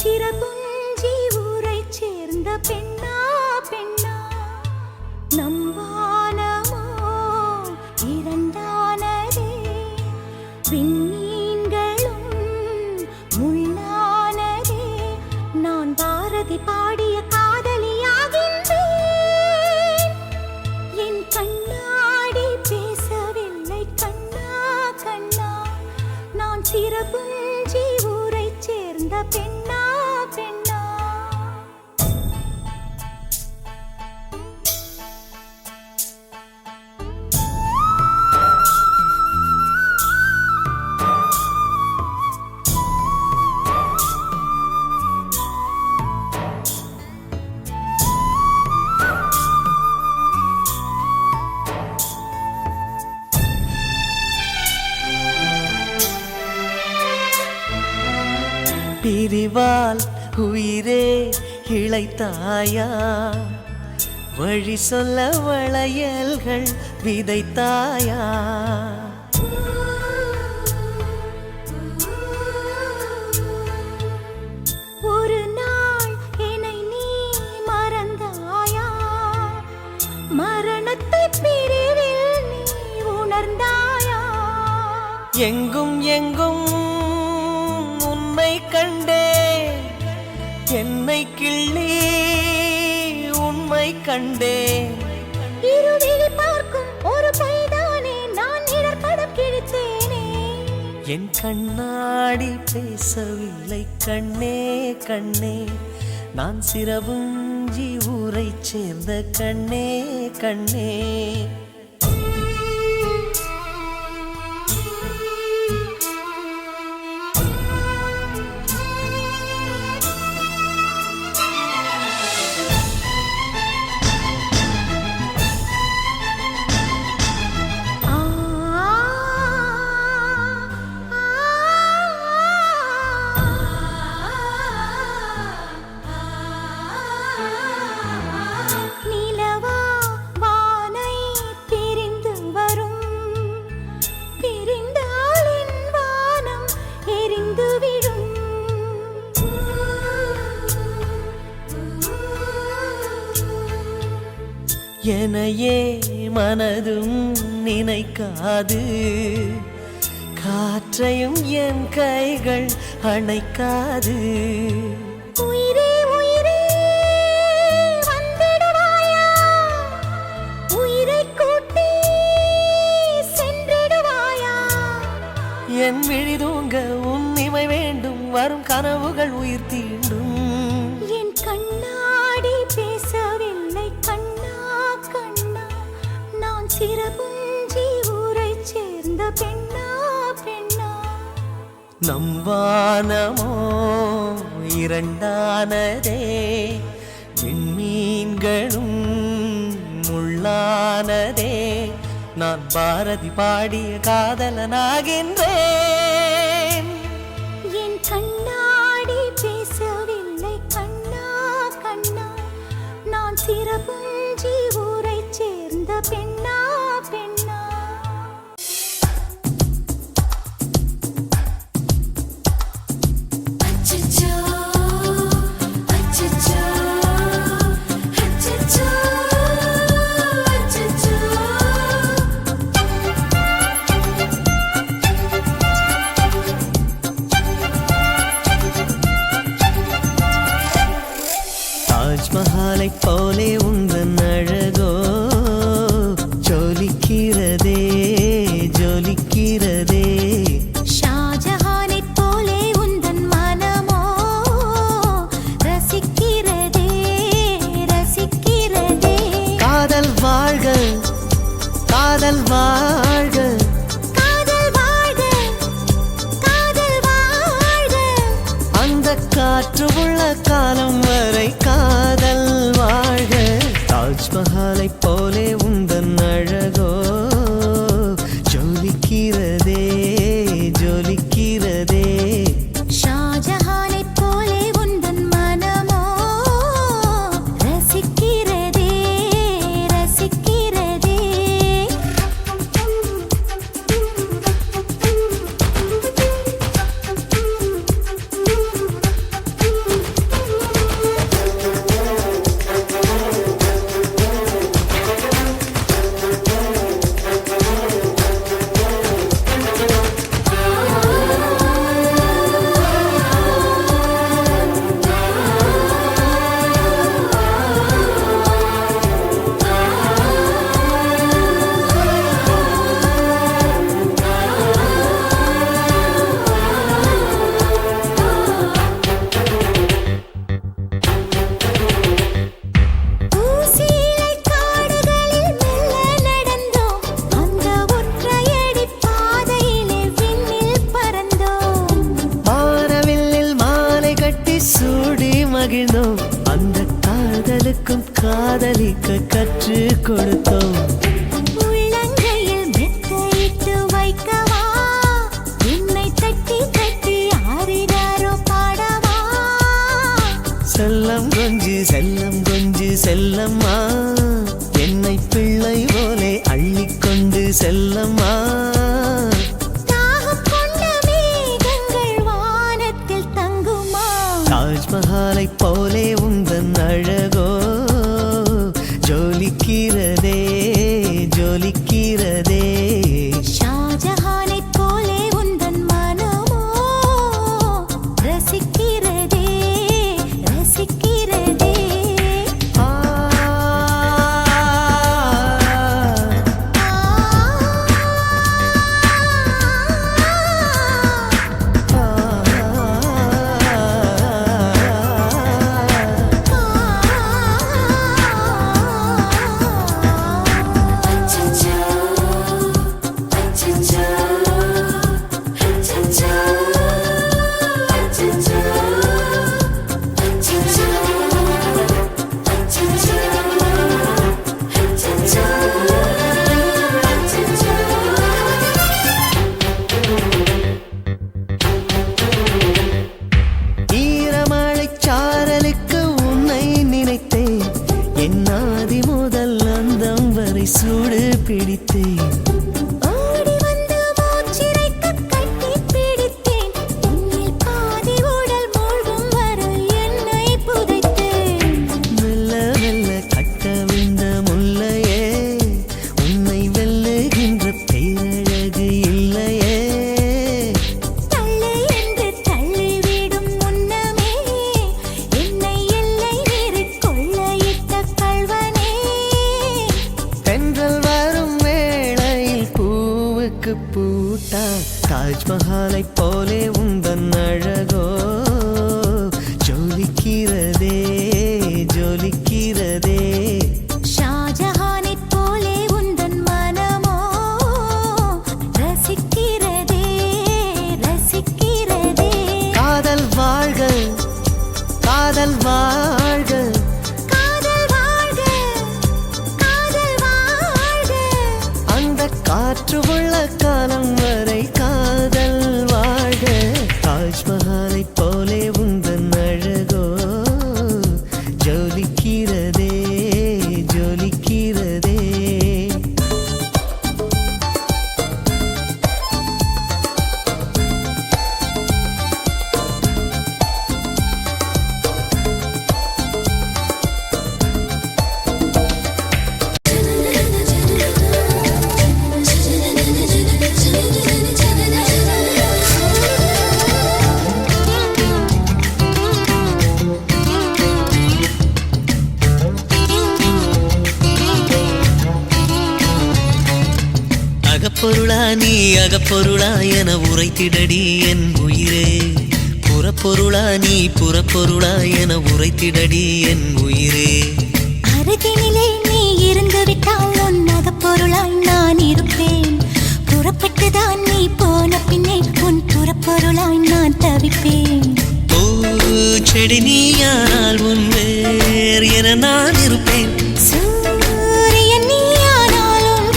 Speaker 1: சிறபுஞ்சி ஊரைச் சேர்ந்த பெண்ணா பெண்ணா நம் வானமோ இரண்டானதே விண்மீன்களும் முள்ளானதே நான் பாரதி பாடிய காதலியாகின்றேன் என் கண்ணாடி பேசவில்லை கண்ணா கண்ணா நான் சிறபுஞ்சி ஊரைச் சேர்ந்த பெண்ணா பெண்ணா
Speaker 2: பிரிவால் உயிரே இளைத்தாயா வழி சொல்ல வளையல்கள் விதைத்தாயா
Speaker 1: ஒரு நாள் என்னை நீ மறந்தாயா மரணத்தை பிரிவில் நீ உணர்ந்தாயா
Speaker 2: எங்கும் எங்கும் உன்னை கண்டே என்னை கிள்ளி உண்மை கண்டே
Speaker 1: இருவிழி பார்க்கும் ஒரு பைதானே நான் இடர்படம் கிழித்தேனே
Speaker 2: என் கண்ணாடி பேசவில்லை கண்ணே கண்ணே நான் சிறபுஞ்சி ஊரைச் சேர்ந்த கண்ணே கண்ணே
Speaker 1: நிலவா வானை பிரிந்து வரும் பிரிந்தால் என் வானம் எரிந்து விடும்
Speaker 2: எனையே மனதும் நினைக்காது காற்றையும் என் கைகள் அணைக்காது
Speaker 1: உயிரே உயிரே வந்திடுவாயா உயிரை கூட்டி சென்றிடுவாயா
Speaker 2: என் விழி தூங்க உன் இமை வேண்டும் வரும் கனவுகள் உயிர் தீண்டும்
Speaker 1: என் கண்ணாடி பேசவில்லை கண்ணா கண்ணா நான் சிறபுஞ்சி ஊரைச் சேர்ந்த பெண்ணா பெண்ணா
Speaker 2: நம் வானமோ இரண்டானதே விண்மீன்களும் முள்ளானதே நான் பாரதி பாடிய காதலனாகின்றேன்
Speaker 1: என் கண்ணாடி பேசவில்லை கண்ணா கண்ணா நான் சிறபுஞ்சி ஊரைச் சேர்ந்த பெண்ணா பெண்ணா
Speaker 3: அச்சச்சோ அச்சச்சோ அச்சச்சோ அச்சச்சோ
Speaker 2: தாஜ்மஹாலைப் போலே உந்தன் அழகோ ஜொலிக்கிறதே ஜொலிக்கிறதே
Speaker 1: ஷாஜஹானைப் போலே உந்தன் மனமோ ரசிக்கிறதே ரசிக்கிறதே
Speaker 2: காதல் வாழ்க காதல் வாழ்க
Speaker 1: காதல் வாழ்க காதல் வாழ்க
Speaker 2: அந்த காற்று உள்ள காலம் வரை காதல் வாழ்க தாஜ்மஹாலைப் போலே உந்தன் அழகோ ஜொலிக்கிறதே ஜொலிக்கிறதே
Speaker 1: ஷாஜஹானைப் போலே உந்தன் மனமோ ரசிக்கிறதே ரசிக்கிறதே
Speaker 2: காதலிக்க கற்றுக் கொடுத்தோம்.
Speaker 1: உள்ளங்கையில் மெத்தையிட்டு வைக்கவா, என்னை தட்டி தட்டி ஆரிடாரோ பாடவா.
Speaker 2: செல்லம் கொஞ்சு செல்லம் கொஞ்சு செல்லம்மா, என்னை பிள்ளை போலே அள்ளிக்கொண்டு செல்லம்மா.
Speaker 1: தாகம் கொண்ட மேகங்கள் வானத்தில் தங்குமா,
Speaker 2: தாஜ்மஹாலை போலே உந்தன் அழகோ ஜொலிக்கிறதே ஜொலிக்கிறதே.
Speaker 1: ஷாஜஹானைப் போலே உந்தன் மனமோ ரசிக்கிறதே ரசிக்கிறதே.
Speaker 2: ஆ, ஈரமழைச் சாரலுக்கு உன்னை நினைத்தேன், என் ஆதி முதல் அந்தம் வரை சூடு பிடித்தேன்.
Speaker 1: ஓடி வந்து மூச்சிறைக்கக் கட்டிப் பிடித்தேன், உன்னில் பாதி உடல் மூழ்கும் வரை என்னை புதைத்தேன்.
Speaker 2: மெல்ல மெல்ல கட்டவிழ்ந்த முல்லையே, உன்னை வெல்லுகின்ற பேரழகு இல்லையே.
Speaker 1: தள்ளு என்று தள்ளிவிடும் முன்னமே, என்னை எல்லை மீறி கொள்ளையிட்ட கள்வனே.
Speaker 2: தென்றல் வரும் வேளையில் பூவுக்கு பூட்டா, தாஜ்மஹாலை போலே உந்தன் அழகோ ஜொலிக்கிறதே ஜொலிக்கிறதே.
Speaker 1: ஷாஜஹானைப் போலே உந்தன் மனமோ ரசிக்கிறதே ரசிக்கிறதே.
Speaker 2: காதல் வாழ்க காதல் வாழ்க,
Speaker 1: காதல் வாழ்க காதல் வாழ்க.
Speaker 2: அந்த காற்று உள்ள காலம் வரை காதல் வாழ்க. தாஜ்மஹாலை போலே உந்தன் அழகோ ஜொலிக்கிறதே ஜொலிக்கிறதே. அகப்பொருளா நீ அகப்பொருளா என உரைத்திடடி என் உயிரே, புறப்பொருளா நீ புறப்பொருளா என உரைத்திடடி என் உயிரே.
Speaker 1: அருகினிலே நீ இருந்து விட்டால் உன் அகப்பொருளாய் நான் இருப்பேன், புறப்பட்டுதான் நீ போன பின்னே உன் புறப்பொருளாய் நான் தவிப்பேன்.
Speaker 2: செடி நீயானால் உன் வேர் என நான் இருப்பேன்,
Speaker 1: சூரியன் நீயானால் உன்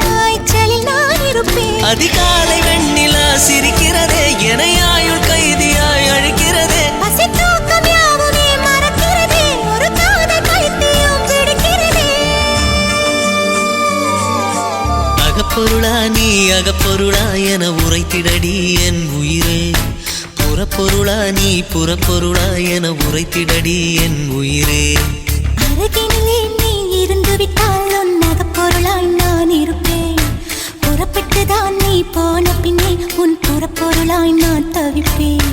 Speaker 1: காய்ச்சலில் நான் இருப்பேன்.
Speaker 2: அதிகாலை வெண்ணிலா சிரிக்கிறதே, என ஆயுள் கைதியாய் அழைக்கிறதே.
Speaker 1: பசி தூக்கம் யாவுமே மறக்கிறதே, ஒரு காதல் பைத்தியம் பிடிக்கிறதே.
Speaker 2: அகப்பொருளா நீ அகப்பொருளா என உரைத்திடடி என் உயிரே, புறப்பொருளா நீ புறப்பொருளா என உரைத்திடடி என் உயிரே.
Speaker 1: அருகினிலே நீ இருந்து விட்டால் உன் அகப்பொருளாய் நான் இருப்பேன், புறப்பட்டுதான் நீ போன பின்னே உன் புறப்பொருளாய் நான் தவிப்பேன்.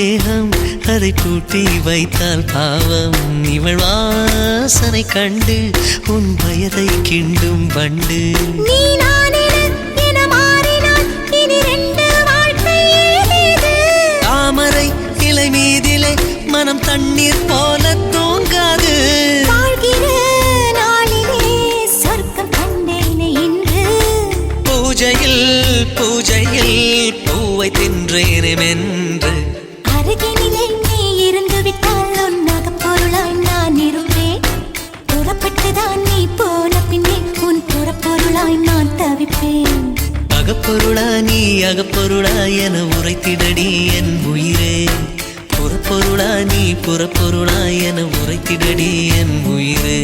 Speaker 2: தேகம் அதை பூட்டி வைத்தால் பாவம் இவள் வாசனை கண்டு உன் வயதை கிண்டும் வண்டு
Speaker 1: நீ நான் என மாறினால் இனி ரெண்டு வாழ்க்கை ஏது
Speaker 2: தாமரை இலை மீதிலே மனம் தண்ணீர் போல தூங்காது
Speaker 1: வாழ்கிற நாளிலே சொர்க்கம் கண்டேனே இன்று
Speaker 2: பூஜையில் பூவை தின்றேனே மென்று
Speaker 1: அருகினிலே நீ இருந்து விட்டால் உன்னாக பொருளாய் நான் இருப்பேன் புறப்பட்டுதான் நீ போன பின்னே உன் புறப்பொருளாய் நான் தவிப்பேன்
Speaker 2: அகப்பொருளா நீ அகப்பொருளா என உரைத்திடடி என் உயிரே புறப்பொருளா நீ புறப்பொருளா என உரைத்திடடி என் உயிரே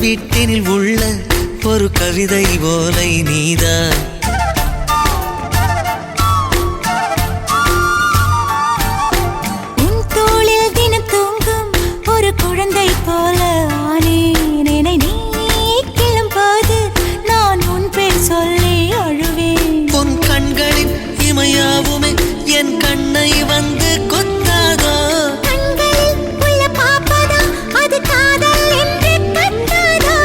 Speaker 2: வீட்டினில் உள்ள ஒரு கவிதை போலை நீதான்
Speaker 1: உன் தோளில் தினம் தூங்கும் ஒரு குழந்தை போல ஆனேன் என்னை நீ கிள்ளும் போது நான் உன் பேர் சொல்லி அழுவேன்
Speaker 2: உன் கண்களின் இமையாவுமே என் கண்ணை வந்து கொத்தாதோ
Speaker 1: கண்களில் உள்ள பாப்பதா அது காதல் என்று கத்தாதோ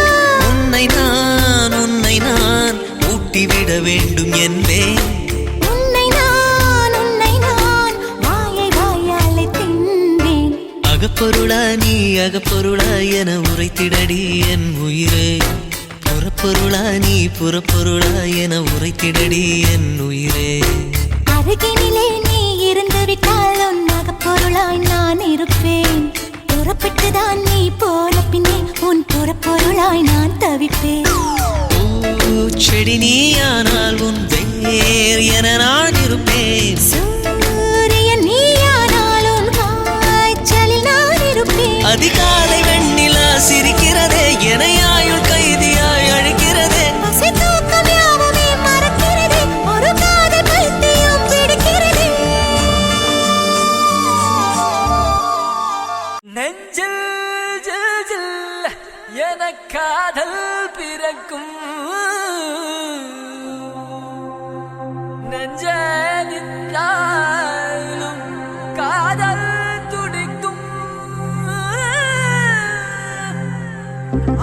Speaker 2: உன்னை நான் ஊட்டிவிட வேண்டும் என்பேன்
Speaker 1: உன்னை நான் வாயை வாயாலே தின்பேன்
Speaker 2: அகப்பொருளா நீ அகப்பொருளா என உரைத்திடடி என் உயிரே புறப்பொருளா நீ புறப்பொருளா என உரைத்திடடி என் உயிரே
Speaker 1: அருகினிலே நீ இருந்து விட்டால் உன்னாக பொருளாய் நான் இருப்பேன் புறப்பட்டுதான் நீ போன பின்னே உன் புறப்பொருளாய் நான் தவிப்பேன்
Speaker 2: செடி நீயானால் உன் வேர் என நான் இருப்பேன்
Speaker 1: சூரியன் நீயானால் உன் காய்ச்சலில் நான் இருப்பேன்
Speaker 2: அதிகாலை வெண்ணிலா சிரிக்கிறதே எனையாயுள் கைதியாய் அழைக்கிறதே
Speaker 1: பசி தூக்கம் யாவுமே மறக்கிறதே ஒரு காதல் பைத்தியம் பிடிக்கிறதே
Speaker 3: நெஞ்சில் ஜில் ஜில் என காதல் பிறக்கும் நெஞ்சனின் காதல் துடிக்கும்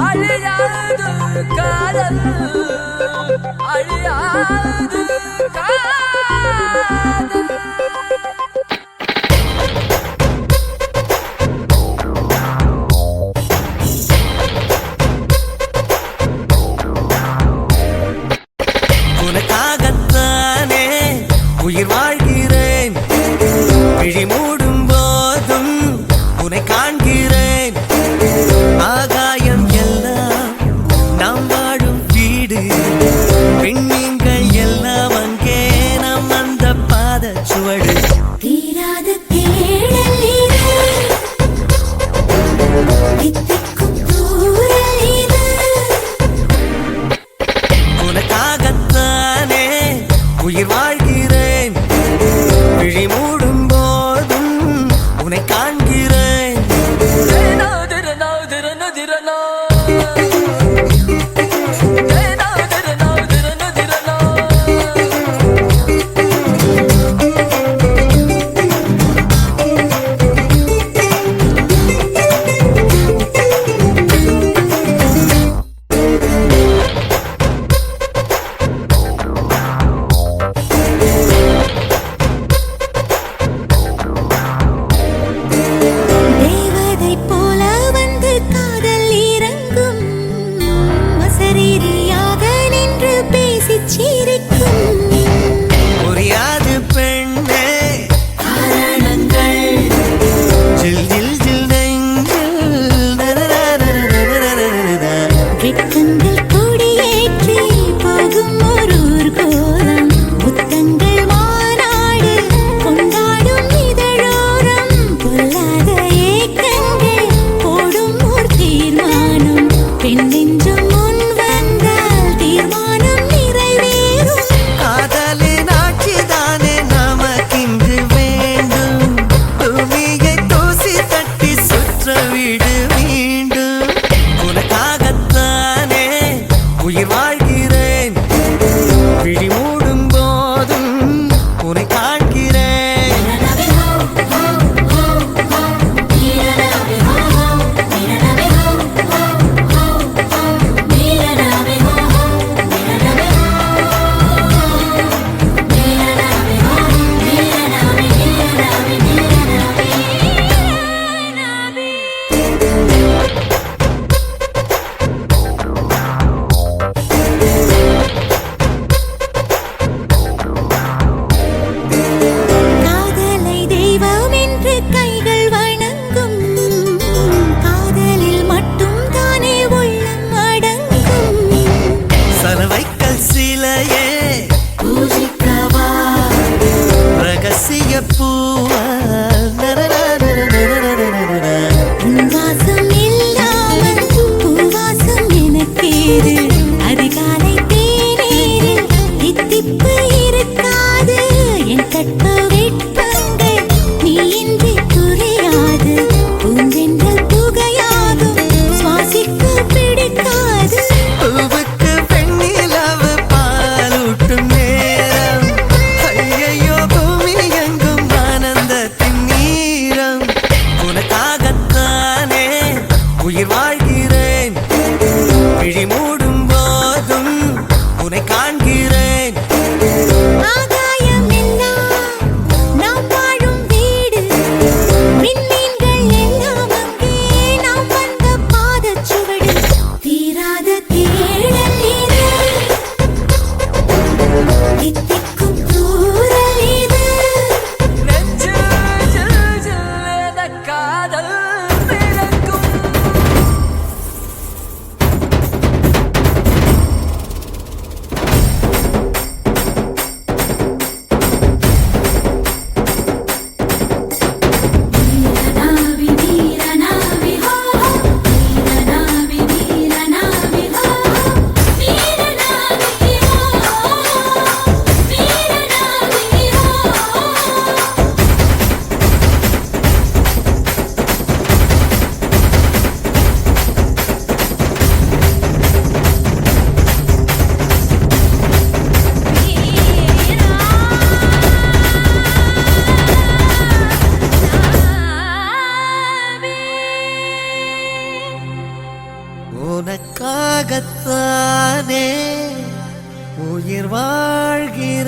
Speaker 3: அழியாது காதல் அழியாது காதல்
Speaker 2: உனக்காகத்தானே உயிர் வாழ்கிறேன் விழி மூடும் போதும் உன்னை காண்கிறேன் ஆகாயம் எல்லாம் நாம் வாழும் வீடு பெண்மீன்கள் எல்லாம் அங்கே நாம் அந்த பாத சுவடு
Speaker 1: தீராத தேடல் இது தித்திக்கும் தூரல் இது
Speaker 2: உனக்காகத்தானே உயிர் வாழ்கிறேன் விழி மூடும் போதும் உன்னை காண்கிறேன் உனக்காகத்தானே உயிர் வாழ்கிறேன்.